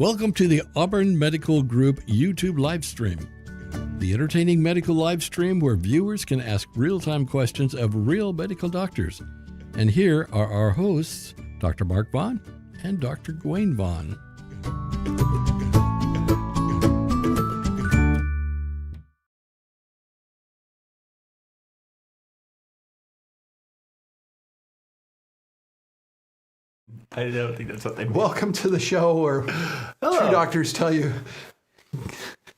Welcome to the Auburn Medical Group YouTube live stream, the entertaining medical live stream where viewers can ask real-time questions of real medical doctors. And here are our hosts, Dr. Mark Vaughn and Dr. Gwen Vaughn. I don't think that's what they mean. Welcome to the show where two doctors tell you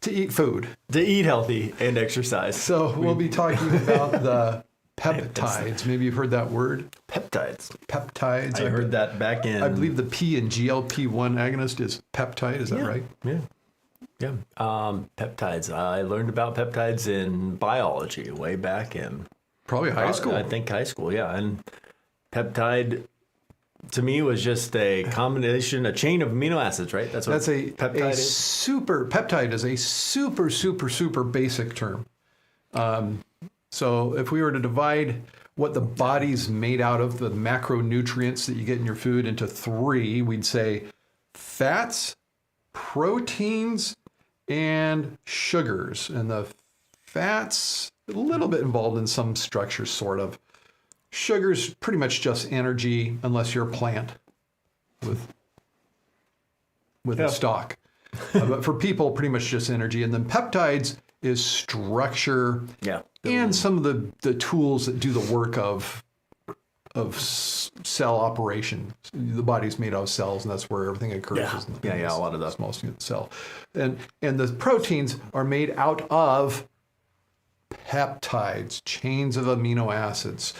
to eat food. To eat healthy and exercise. So we'll be talking about the peptides. Maybe you've heard that word. Peptides. Peptides. I heard that back in... I believe the P in GLP-1 agonist is peptide. Is that right? Yeah. Peptides. I learned about peptides in biology way back in... Probably high school. I think high school, yeah. And peptide... To me, was just a combination, a chain of amino acids, right? That's a peptide is. Peptide is a super basic term. So if we were to divide what the body's made out of, the macronutrients that you get in your food, into three, we'd say fats, proteins, and sugars. And the fats, a little bit involved in some structure, sort of. Sugar's pretty much just energy, unless you're a plant with a stalk. But for people, pretty much just energy. And then peptides is structure and some of the tools that do the work of cell operation. The body's made out of cells, and that's where everything occurs. A lot of that. Small unit cell. And the proteins are made out of peptides, chains of amino acids.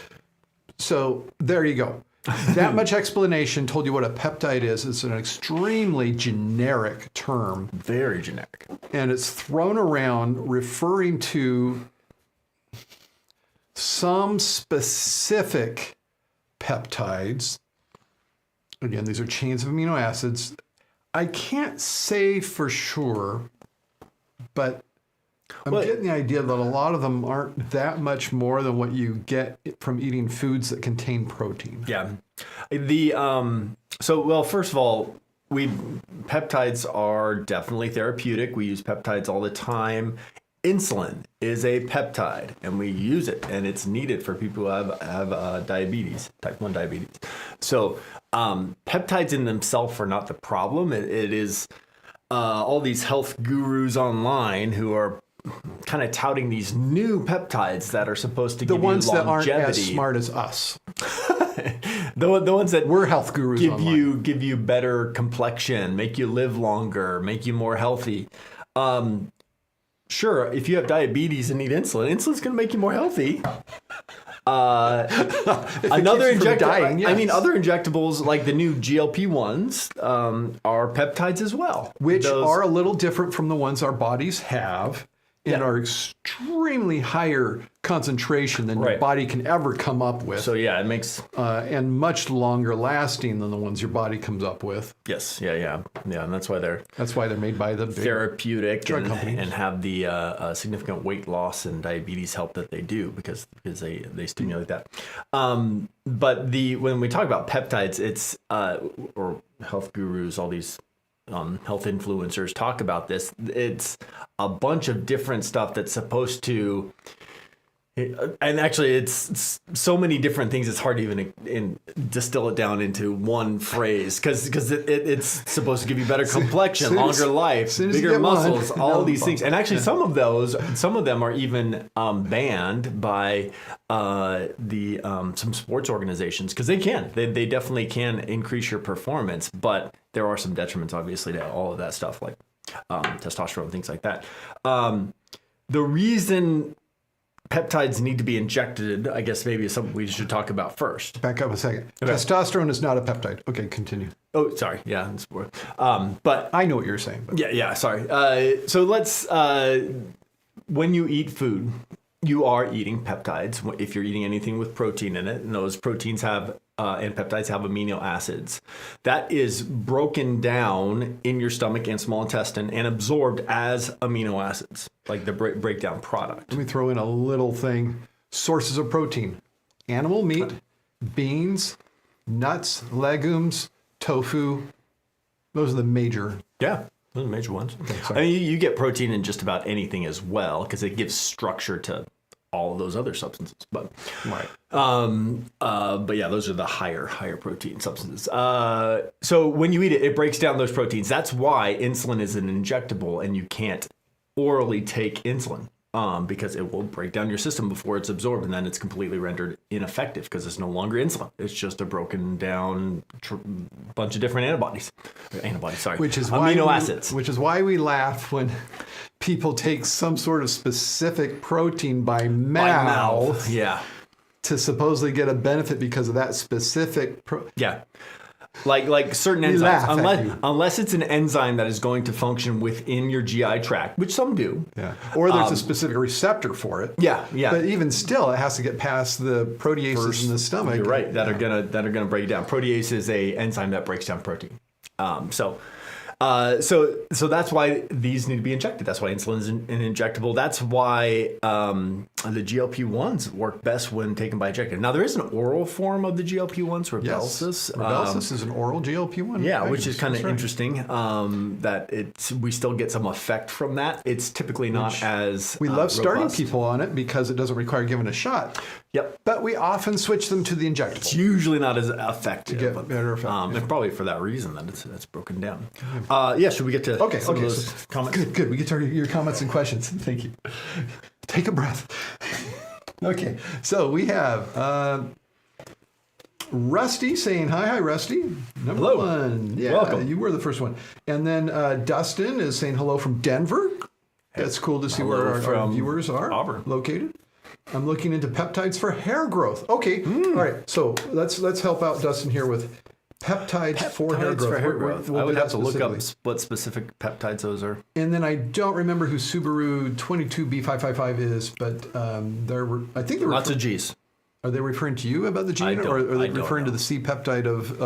So there you go. That much explanation told you what a peptide is. It's an extremely generic term. Very generic. And it's thrown around referring to some specific peptides. Again, these are chains of amino acids. I can't say for sure, but I'm getting the idea that a lot of them aren't that much more than what you get from eating foods that contain protein. Yeah. First of all, peptides are definitely therapeutic. We use peptides all the time. Insulin is a peptide, and we use it, and it's needed for people who have diabetes, type 1 diabetes. So peptides in themselves are not the problem. It is all these health gurus online who are kind of touting these new peptides that are supposed to give you longevity. The ones that aren't as smart as us. the ones that we're health gurus give you better complexion, make you live longer, make you more healthy. Sure, if you have diabetes and need insulin's going to make you more healthy. Other injectables like the new GLP-1s are peptides as well, which are a little different from the ones our bodies have. And are extremely higher concentration than your body can ever come up with. So it makes and much longer lasting than the ones your body comes up with. Yes, and that's why they're made by the therapeutic drug companies and have the significant weight loss and diabetes help that they do because they stimulate that. But when we talk about peptides, it's or health gurus, all these health influencers talk about this. It's a bunch of different stuff that's supposed to, and actually it's so many different things. It's hard to even distill it down into one phrase because it's supposed to give you better complexion, longer life, bigger muscles, all these things. And actually, some of them are even banned by some sports organizations because they definitely can increase your performance, but there are some detriments obviously to all of that stuff like testosterone, things like that. The reason peptides need to be injected, I guess maybe is something we should talk about first. Back up a second. Okay. Testosterone is not a peptide. Okay, continue. Oh, sorry. Yeah. But I know what you're saying. But. Yeah. Sorry. So let's, when you eat food, you are eating peptides. If you're eating anything with protein in it, and those proteins have and peptides have amino acids. That is broken down in your stomach and small intestine and absorbed as amino acids, like the breakdown product. Let me throw in a little thing. Sources of protein: animal meat, beans, nuts, legumes, tofu, Those are the major. Yeah, those are the major ones. I mean, you get protein in just about anything as well because it gives structure to all of those other substances. But but yeah, those are the higher protein substances. So when you eat it, it breaks down those proteins. That's why insulin is an injectable, and you can't orally take insulin. Because it will break down your system before it's absorbed, and then it's completely rendered ineffective because it's no longer insulin. It's just a broken down bunch of different antibodies. Which is amino acids. Which is why we laugh when people take some sort of specific protein by mouth. Yeah. To supposedly get a benefit because of that specific. Yeah. Like certain enzymes, unless it's an enzyme that is going to function within your GI tract, which some do. Yeah. Or there's a specific receptor for it. Yeah. But even still, it has to get past the proteases in the stomach. You're right. That are gonna break it down. Protease is a enzyme that breaks down protein. So that's why these need to be injected. That's why insulin is an injectable. That's why the GLP-1s work best when taken by injection. Now, there is an oral form of the GLP-1s, Rybelsus. Yes. Rybelsus is an oral GLP-1. Yeah, which is kind of interesting that we still get some effect from that. It's typically not as we love starting robust. people on it because it doesn't require giving a shot. Yep. But we often switch them to the injectable. It's usually not as effective. To get better effect. And probably for that reason that it's broken down. Should we get to some of those comments? Good. We get to your comments and questions. Thank you. Take a breath. Okay. So we have Rusty saying hi. Hi, Rusty. Number Hello. one. Yeah, welcome. You were the first one. And then Dustin is saying hello from Denver. That's cool to see where our viewers are Auburn. located. I'm looking into peptides for hair growth. Okay. All right. So let's help out Dustin here with peptides for hair growth. I would have to look up what specific peptides those are. And then I don't remember who Subaru 22B555 is, but I think they're lots of G's. Are they referring to you about the gene, or are they referring to the C peptide of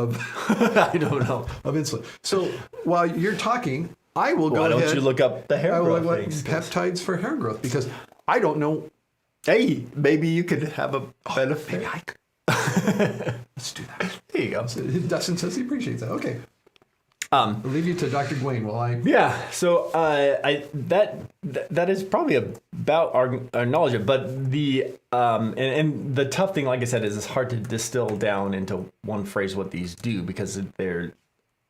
I don't know of insulin? So while you're talking, I will go ahead. Why don't you look up the hair growth things? Peptides for hair growth, because I don't know. Hey, maybe you could have a benefit. Maybe I could. Let's do that. There you go. So Dustin says he appreciates that. Okay. I'll leave you to Dr. Gwain while I. Yeah. So that is probably about our knowledge of, but the and the tough thing, like I said, is it's hard to distill down into one phrase what these do because there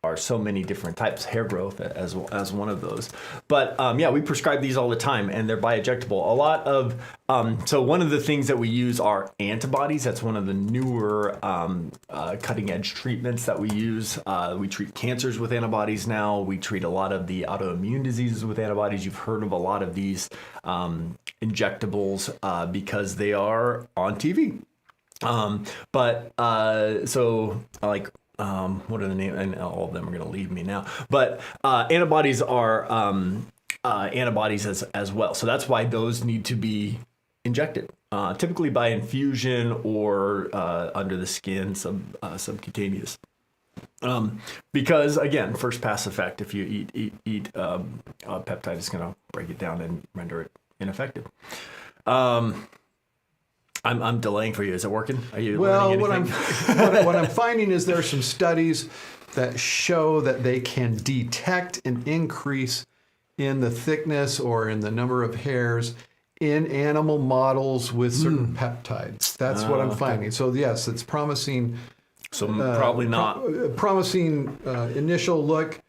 are so many different types. Hair growth as one of those. But we prescribe these all the time, and they're bi-injectable. A lot of so one of the things that we use are antibodies. That's one of the newer cutting edge treatments that we use. We treat cancers with antibodies now. We treat a lot of the autoimmune diseases with antibodies. You've heard of a lot of these injectables because they are on TV. What are the names? And all of them are going to leave me now. But antibodies are antibodies as well. So that's why those need to be injected, typically by infusion or under the skin, subcutaneous. Because again, first pass effect. If you eat peptide, it's going to break it down and render it ineffective. I'm delaying for you. Is it working? Are you learning anything? What I'm finding is there are some studies that show that they can detect an increase in the thickness or in the number of hairs in animal models with certain peptides. That's what I'm finding. So yes, it's promising. So probably not. Promising initial look.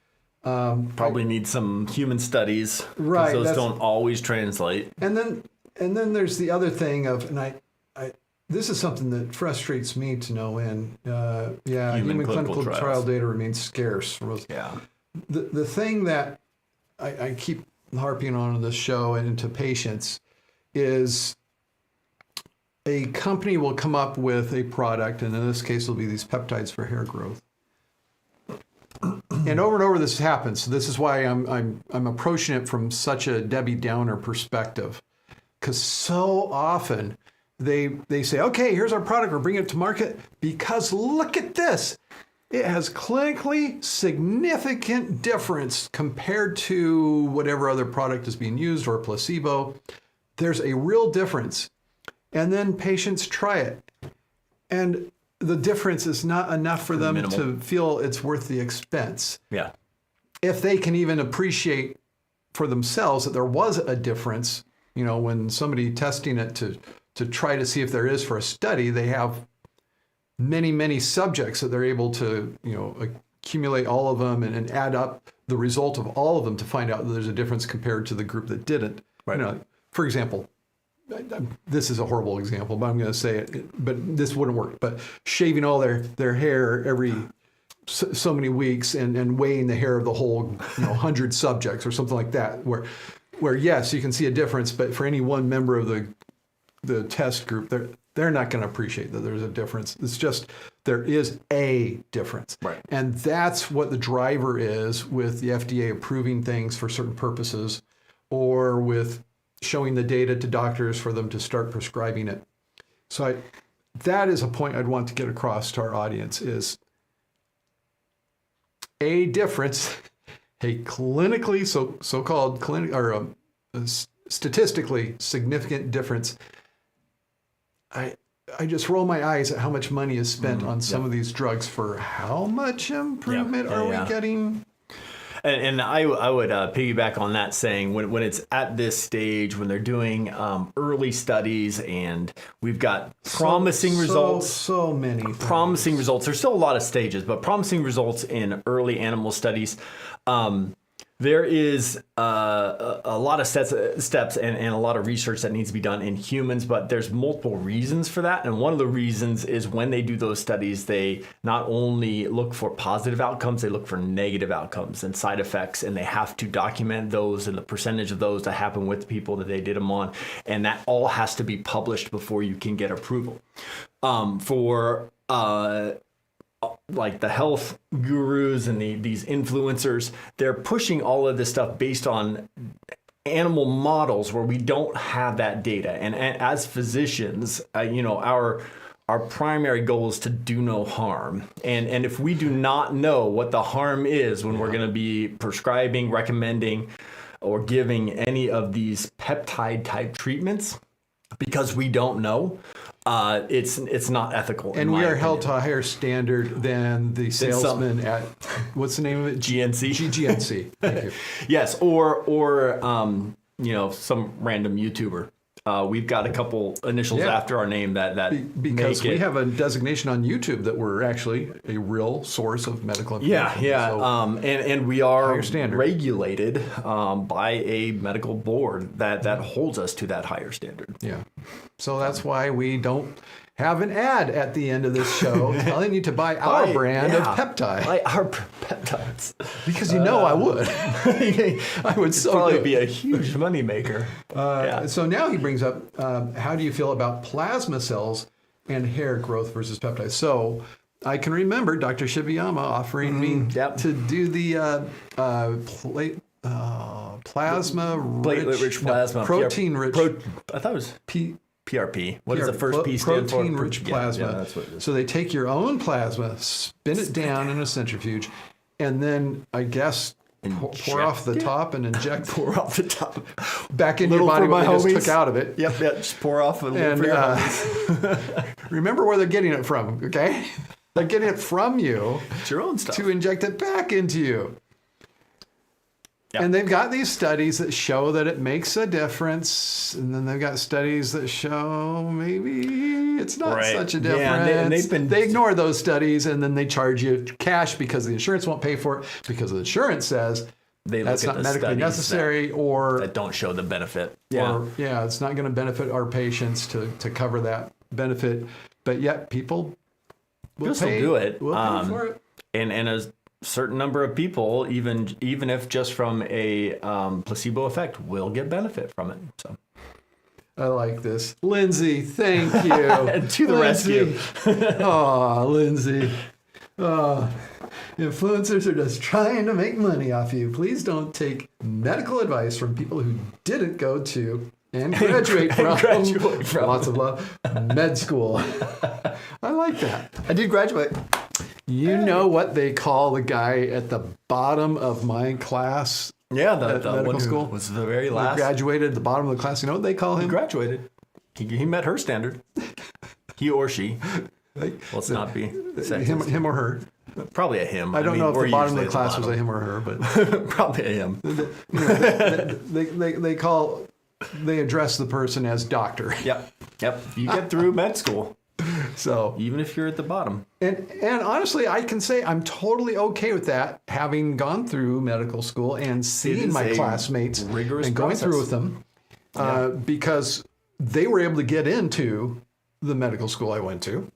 Probably need some human studies. Right. Those don't always translate. And then there's the other thing of, and I this is something that frustrates me to no end. Human clinical trial data remains scarce. Yeah. The thing that I keep harping on this show and to patients is a company will come up with a product, and in this case it'll be these peptides for hair growth. And over this happens. So this is why I'm approaching it from such a Debbie Downer perspective, because so often they say, okay, here's our product, we're bringing it to market because look at this. It has clinically significant difference compared to whatever other product is being used or placebo. There's a real difference. And then patients try it. And the difference is not enough for them to feel it's worth the expense. Yeah. if they can even appreciate for themselves that there was a difference, when somebody testing it to try to see if there is for a study, they have many, many subjects that they're able to, accumulate all of them and add up the result of all of them to find out that there's a difference compared to the group that didn't. Right. For example, this is a horrible example, but I'm going to say it, but this wouldn't work. But shaving all their hair every so many weeks and weighing the hair of the whole 100 subjects or something like that, where yes, you can see a difference, but for any one member of the test group, they're not going to appreciate that there's a difference. It's just there is a difference. Right. And that's what the driver is with the FDA approving things for certain purposes, or with showing the data to doctors for them to start prescribing it. So that is a point I'd want to get across to our audience, is a difference, a clinically, so-called clinic, or a statistically significant difference. I just roll my eyes at how much money is spent on some of these drugs. For how much improvement are we getting? And I would piggyback on that, saying when it's at this stage, when they're doing early studies and we've got promising results. So many things. Promising results. There's still a lot of stages, but promising results in early animal studies. There is a lot of steps and a lot of research that needs to be done in humans, but there's multiple reasons for that. And one of the reasons is when they do those studies, they not only look for positive outcomes, they look for negative outcomes and side effects, and they have to document those and the percentage of those that happen with the people that they did them on. And that all has to be published before you can get approval. Like the health gurus and these influencers, they're pushing all of this stuff based on animal models where we don't have that data. And as physicians, our primary goal is to do no harm. And if we do not know what the harm is when we're going to be prescribing, recommending, or giving any of these peptide type treatments, because we don't know, it's not ethical. And we are held to a higher standard than the salesman at, what's the name of it? GNC. GNC. Thank you. Yes, or some random YouTuber. We've got a couple initials after our name that because make we it. have a designation on YouTube that we're actually a real source of medical information. Yeah. So, and we are standard. regulated by a medical board that holds us to that higher standard. Yeah. So that's why we don't have an ad at the end of this show telling you to buy our brand of peptide. Buy our peptides. Because I would. I would so probably be a huge moneymaker. So now he brings up, how do you feel about plasma cells and hair growth versus peptides? So I can remember Dr. Shibiyama offering me to do the platelet-rich plasma. Protein-rich. I thought it was PRP. What does the first P stand for? Protein-rich plasma. Yeah, that's what it is. So they take your own plasma, spin it down in a centrifuge, and then I guess pour off the top and inject. Pour off the top. Back in your body what they just took out of it. Yep. Just pour off a little for your homies. Remember where they're getting it from, okay? They're getting it from you. It's your own stuff. To inject it back into you. Yep. And they've got these studies that show that it makes a difference. And then they've got studies that show maybe it's not such a difference. Yeah, and they ignore those studies, and then they charge you cash because the insurance won't pay for it, because the insurance says that's not medically necessary, or that don't show the benefit. It's not going to benefit our patients to cover that benefit. But yet people will still do it. Will pay for it. And a certain number of people, even if just from a placebo effect, will get benefit from it. So I like this. Lindsay, thank you. To the rescue. Oh, Lindsay. Oh, influencers are just trying to make money off you. Please don't take medical advice from people who didn't go to and graduate from lots of love, med school. I like that. I did graduate. You know what they call the guy at the bottom of my class? Yeah, the medical school was the very last. He graduated at the bottom of the class. You know what they call him? He graduated. He met her standard. He or she. Let's not be sexist. Him or her. Probably a him. I don't know if we're the bottom of usually the at class was a bottom. him or her, but Probably a him. they address the person as doctor. Yep. You get through med school, So even if you're at the bottom. and honestly, I can say I'm totally okay with that, having gone through medical school and seeing is my a classmates rigorous and going through with process. them, because they were able to get into the medical school I went to.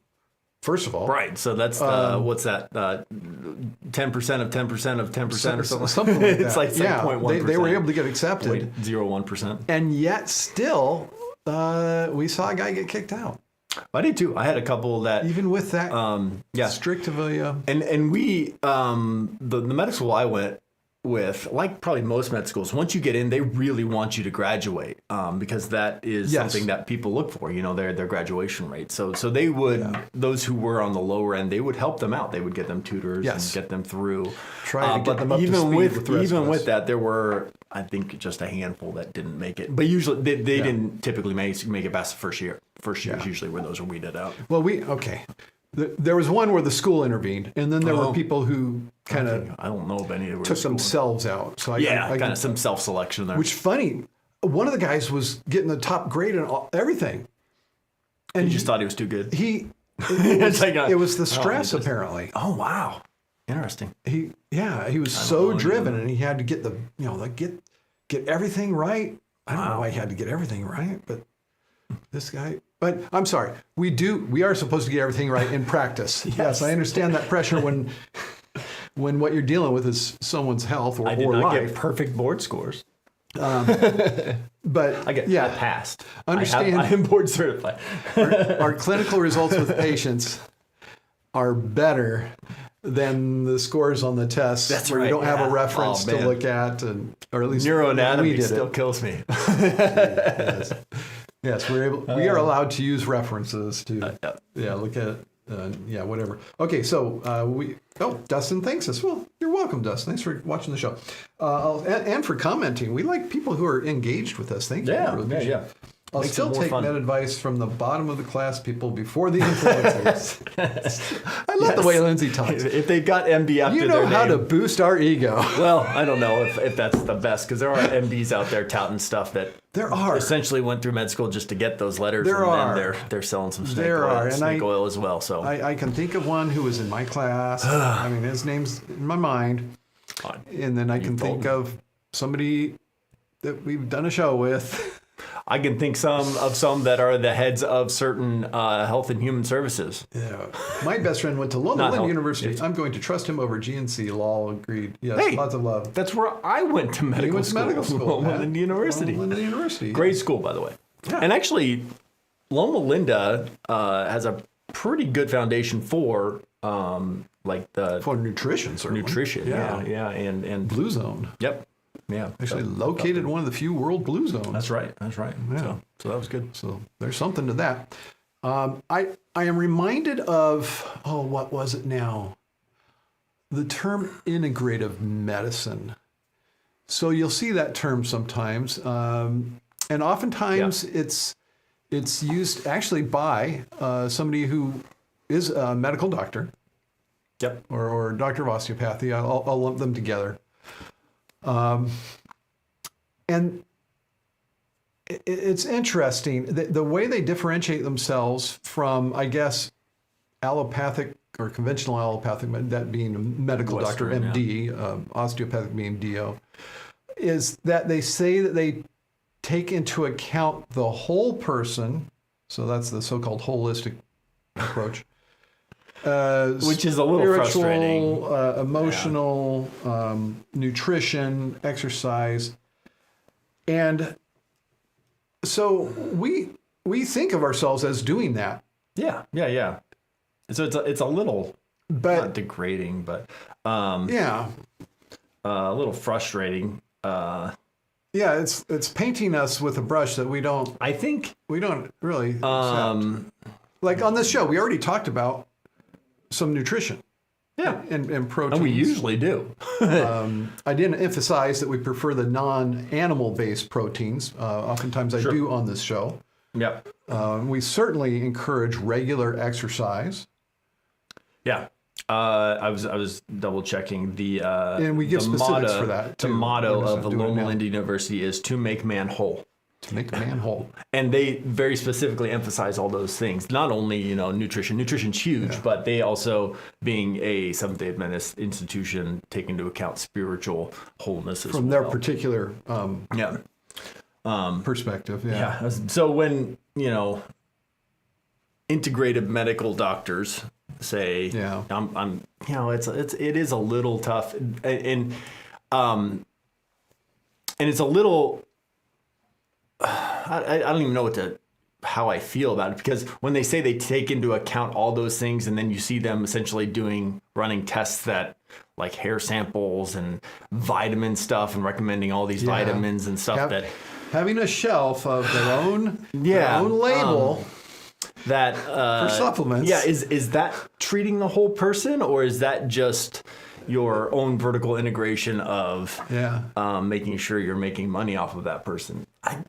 First of all, Right. So that's what's that? 10% of 10% of 10% or something. Something like It's that. like yeah, 0.1%. they were able to get accepted, 0.01%. and yet still, we saw a guy get kicked out, I did too. I had a couple that even with that yeah. strict of a. And we the medical school I went with, like probably most med schools, once you get in, they really want you to graduate, because that is Yes. something that people look for, their graduation rate. So they would, those who were on the lower end, they would help them out. They would get them tutors Yes. and get them through. Try to get but them up to even speed with with the rest even of with us. that, there were, I think, just a handful that didn't make it. But usually they didn't typically make it past the first year. First year is usually where those are weeded out. Well, there was one where the school intervened, and then there were people who kind of I don't know if any of took themselves out. So I kind of some self-selection there. Which funny, one of the guys was getting the top grade and everything, and he just thought he was too good. it was the stress apparently. Oh wow, interesting. He was so driven, and he had to get get everything right. I don't know why he had to get everything right, but this guy. But I'm sorry, we are supposed to get everything right in practice. Yes, I understand that pressure when what you're dealing with is someone's health or I did not life. get perfect board scores. But I passed. Understand. I am board certified. Our clinical results with patients are better than the scores on the tests. That's where right, you don't have a yeah. reference Oh, to man. look at, or at least we Neuroanatomy did still it. kills me. Yes, we are allowed to use references to yeah. look at whatever. Okay, so Dustin thanks us. Well, you're welcome, Dustin. Thanks for watching the show, and for commenting. We like people who are engaged with us. Thank you. I really appreciate it. I'll Makes still it more take fun. med advice from the bottom of the class people before the influencers. I love the way Lindsay talks. If they got MD after You know their how name, to boost our ego. well, I don't know if that's the best, because there are MDs out there touting stuff that There are. essentially went through med school just to get those letters. There and are. Then they're selling some snake There oil, are, and snake oil as well. So I can think of one who was in my class. I mean, his name's in my mind. And then I can think of somebody that we've done a show with. I can think of some that are the heads of certain health and human services. Yeah. My best friend went to Loma Not Linda health. University. I'm going to trust him over GNC. Lol, agreed. Yes, Hey! lots of love. That's where I went to medical He went to school. medical school. Loma Matt. Linda University. Loma Linda University. Great school, by the way. Yeah. And actually, Loma Linda has a pretty good foundation for For nutrition, certainly. nutrition. Yeah, and Blue Zone. Yep. Yeah. Actually located in one of the few world blue zones. That's right. Yeah. So that was good. So there's something to that. I am reminded of, what was it now? The term integrative medicine. So you'll see that term sometimes. And oftentimes it's used actually by somebody who is a medical doctor. Yep. Or doctor of osteopathy. I'll lump them together. And it's interesting the way they differentiate themselves from, I guess, allopathic or conventional allopathic, that being a medical doctor, Western, MD, osteopathic being DO, is that they say that they take into account the whole person. So that's the so-called holistic approach. Which is a little frustrating. Emotional, nutrition, exercise. And so we think of ourselves as doing that. Yeah. So it's a little not degrading, but a little frustrating. It's painting us with a brush that we don't really accept. Like on this show, we already talked about some nutrition. Yeah. And proteins. And we usually do. I didn't emphasize that we prefer the non-animal based proteins. Oftentimes I do on this show. Yep. We certainly encourage regular exercise. Yeah. I was double checking and we give the specifics for that too. The motto We're just of the doing it Loma now. Linda University is to make man whole. To make a man whole. And they very specifically emphasize all those things. Not only, nutrition. Nutrition's huge, but they also, being a Seventh-day Adventist institution, take into account spiritual wholeness as From well. their particular Yeah. perspective. Yeah. So when, integrative medical doctors say, it is a little tough, and it's a little, I don't even know how I feel about it, because when they say they take into account all those things, and then you see them essentially running tests that, like, hair samples and vitamin stuff, and recommending all these vitamins and stuff having a shelf of their own label that for supplements. Yeah, is that treating the whole person, or is that just your own vertical integration of making sure you're making money off of that person?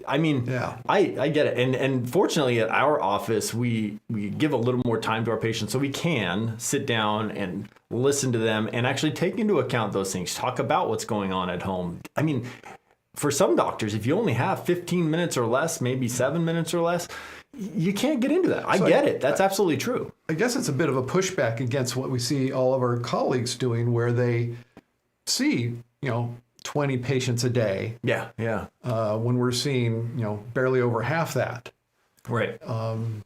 I mean, I get it. And fortunately at our office, we give a little more time to our patients so we can sit down and listen to them and actually take into account those things, talk about what's going on at home. I mean, for some doctors, if you only have 15 minutes or less, maybe 7 minutes or less, you can't get into that. I get it. That's absolutely true. I guess it's a bit of a pushback against what we see all of our colleagues doing, where they see, 20 patients a day. Yeah. When we're seeing, barely over half that. Right. And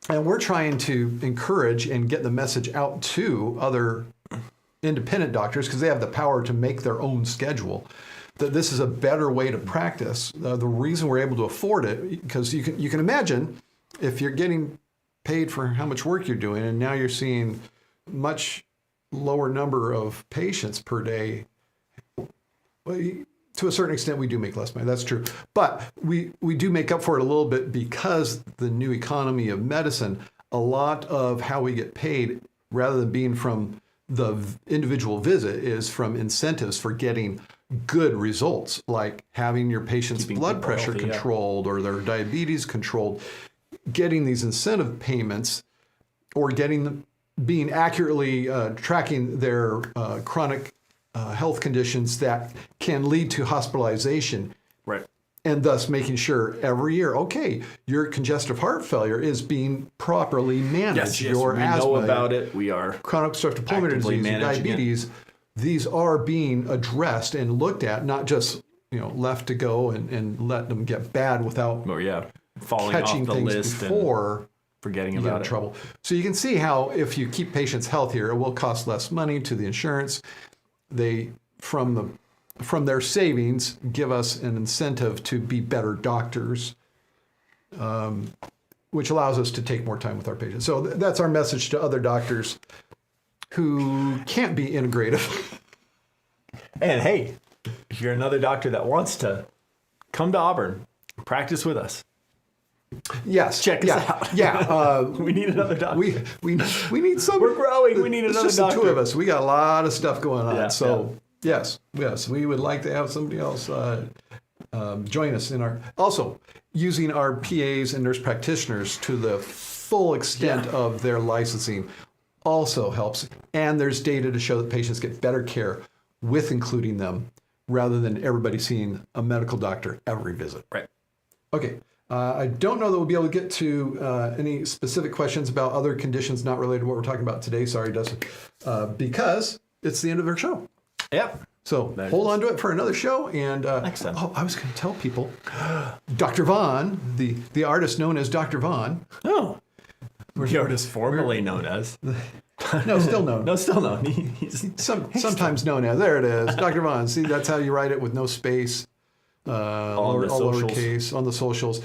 we're trying to encourage and get the message out to other independent doctors, because they have the power to make their own schedule, that this is a better way to practice. The reason we're able to afford it, because you can imagine if you're getting paid for how much work you're doing, and now you're seeing much lower number of patients per day. Well, to a certain extent, we do make less money. That's true. But we do make up for it a little bit, because the new economy of medicine, a lot of how we get paid, rather than being from the individual visit, is from incentives for getting good results, like having your patient's blood pressure controlled or their diabetes controlled, getting these incentive payments, or getting them being accurately tracking their chronic health conditions that can lead to hospitalization. Right. And thus making sure every year, okay, your congestive heart failure is being properly managed. Yes, your we asthma, know about it. We are chronic obstructive pulmonary disease, your diabetes. These are being addressed and looked at, not just left to go and let them get bad without falling catching off the things list before forgetting you get about in it. trouble. So you can see how if you keep patients healthier, it will cost less money to the insurance. They from their savings give us an incentive to be better doctors, which allows us to take more time with our patients. So that's our message to other doctors who can't be integrative. And hey, if you're another doctor that wants to come to Auburn, practice with us. Yes, check us out. Yeah, we need another doctor. We need some. We're growing. We need another it's just doctor. The two of us. We got a lot of stuff going on. Yeah, yes, we would like to have somebody else join us in our. Also, using our PAs and nurse practitioners to the full extent of their licensing also helps. And there's data to show that patients get better care with including them, rather than everybody seeing a medical doctor every visit. Right. Okay. I don't know that we'll be able to get to any specific questions about other conditions not related to what we're talking about today. Sorry, Dustin. Because it's the end of our show. Yep. So hold on to it for another show. And next time. I was going to tell people, Dr. Vaughn, the artist known as Dr. Vaughn. Oh. The artist formerly known as. No, still known. No, still known. He's sometimes known as. There it is. Dr. Vaughn. See, that's how you write it, with no space. All lowercase on the socials.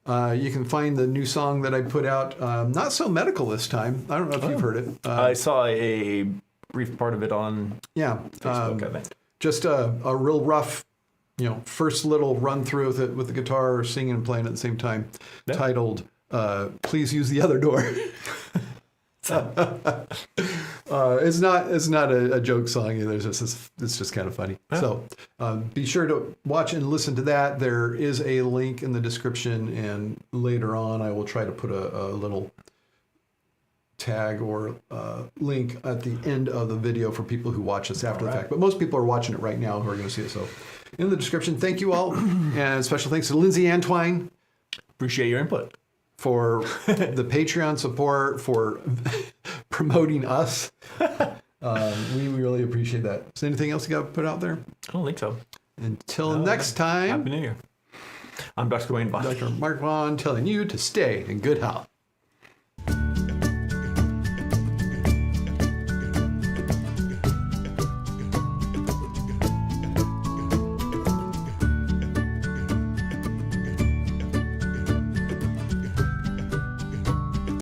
You can find the new song that I put out. Not so medical this time. I don't know if you've heard it. I saw a brief part of it on Facebook, I think. Just a real rough, first little run through with it, with the guitar singing and playing at the same time, titled "Please Use the Other Door." It's not a joke song either. It's just kind of funny. So be sure to watch and listen to that. There is a link in the description, and later on I will try to put a little tag or link at the end of the video for people who watch us after the fact. But most people are watching it right now who are going to see it. So in the description, thank you all. And special thanks to Lindsay and Twine. Appreciate your input. For the Patreon support, for promoting us. We really appreciate that. Is there anything else you got to put out there? I don't think so. Until next time. Happy New Year. I'm Dr. Wayne Baugh. Dr. Mark Vaughn telling you to stay in good health.